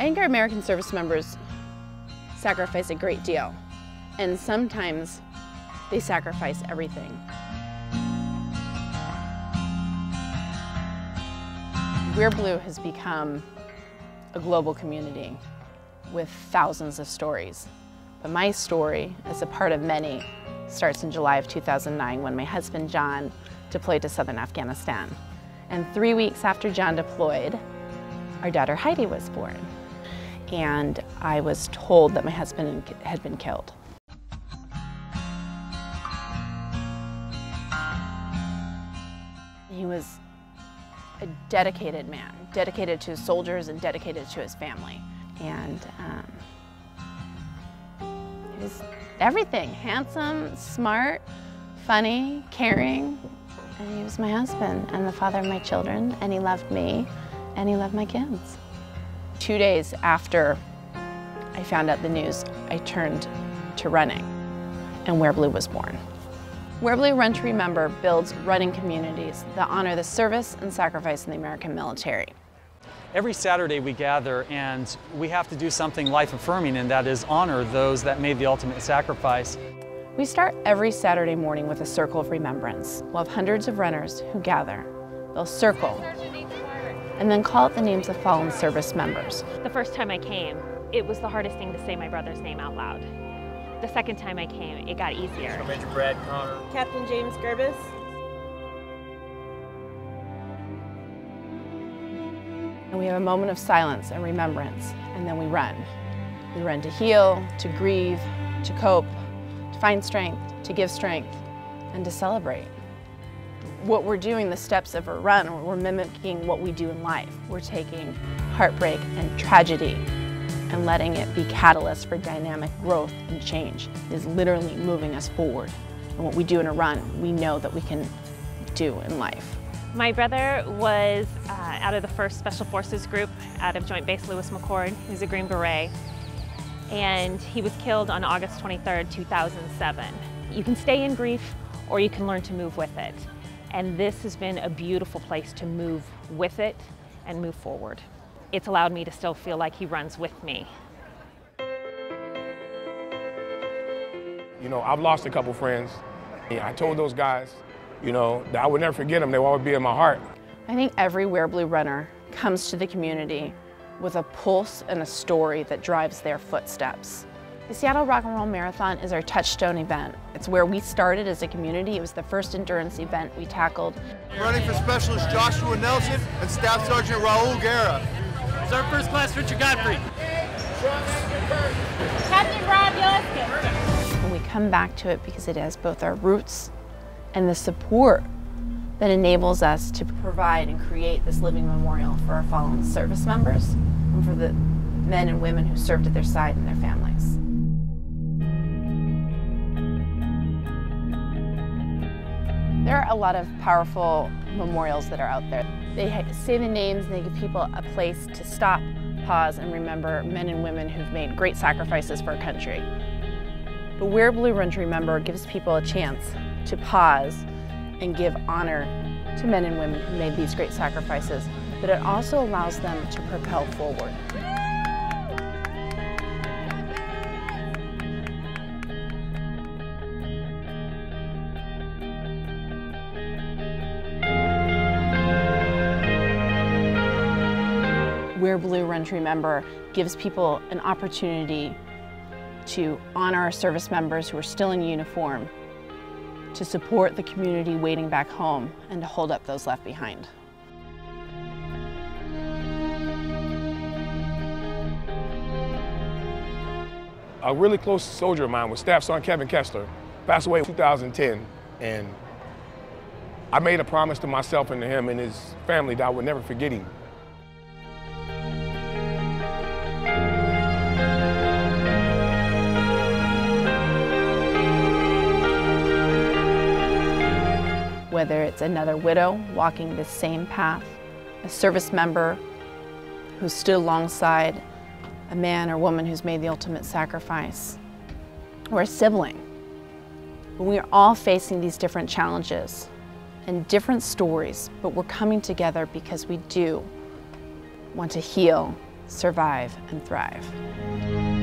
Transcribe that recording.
I think our American service members sacrifice a great deal, and sometimes they sacrifice everything. Wear Blue has become a global community with thousands of stories. But my story, as a part of many, starts in July of 2009 when my husband John deployed to southern Afghanistan. And 3 weeks after John deployed, our daughter Heidi was born. And I was told that my husband had been killed. He was a dedicated man, dedicated to his soldiers and dedicated to his family. And he was everything, handsome, smart, funny, caring, and he was my husband and the father of my children, and he loved me, and he loved my kids. 2 days after I found out the news, I turned to running, and Wear Blue was born. Wear Blue Run to Remember builds running communities that honor the service and sacrifice in the American military. Every Saturday we gather and we have to do something life-affirming, and that is honor those that made the ultimate sacrifice. We start every Saturday morning with a circle of remembrance. We'll have hundreds of runners who gather. They'll circle and then call out the names of fallen service members. The first time I came, it was the hardest thing to say my brother's name out loud. The second time I came, it got easier. Major Brad Connor. Captain James Gerbis. And we have a moment of silence and remembrance, and then we run. We run to heal, to grieve, to cope, to find strength, to give strength, and to celebrate. What we're doing, the steps of a run, we're mimicking what we do in life. We're taking heartbreak and tragedy and letting it be catalyst for dynamic growth and change. It is literally moving us forward. And what we do in a run, we know that we can do in life. My brother was out of the 1st Special Forces Group out of Joint Base Lewis McChord. He was a Green Beret. And he was killed on August 23rd, 2007. You can stay in grief or you can learn to move with it. And this has been a beautiful place to move with it and move forward. It's allowed me to still feel like he runs with me. You know, I've lost a couple friends. I told those guys, you know, that I would never forget them. They will always be in my heart. I think every Wear Blue runner comes to the community with a pulse and a story that drives their footsteps. The Seattle Rock and Roll Marathon is our touchstone event. It's where we started as a community. It was the first endurance event we tackled. Running for Specialist Joshua Nelson and Staff Sergeant Raul Guerra. It's our first class, Richard Godfrey. Captain Rob Yoska. And we come back to it because it has both our roots and the support that enables us to provide and create this living memorial for our fallen service members and for the men and women who served at their side and their families. There are a lot of powerful memorials that are out there. They say the names and they give people a place to stop, pause, and remember men and women who've made great sacrifices for our country. But Wear Blue Run to Remember gives people a chance to pause and give honor to men and women who made these great sacrifices, but it also allows them to propel forward. Wear Blue Run to Remember gives people an opportunity to honor our service members who are still in uniform, to support the community waiting back home, and to hold up those left behind. A really close soldier of mine was Staff Sergeant Kevin Kessler, passed away in 2010, and I made a promise to myself and to him and his family that I would never forget him. Whether it's another widow walking the same path, a service member who stood alongside a man or woman who's made the ultimate sacrifice, or a sibling. We are all facing these different challenges and different stories, but we're coming together because we do want to heal, survive, and thrive.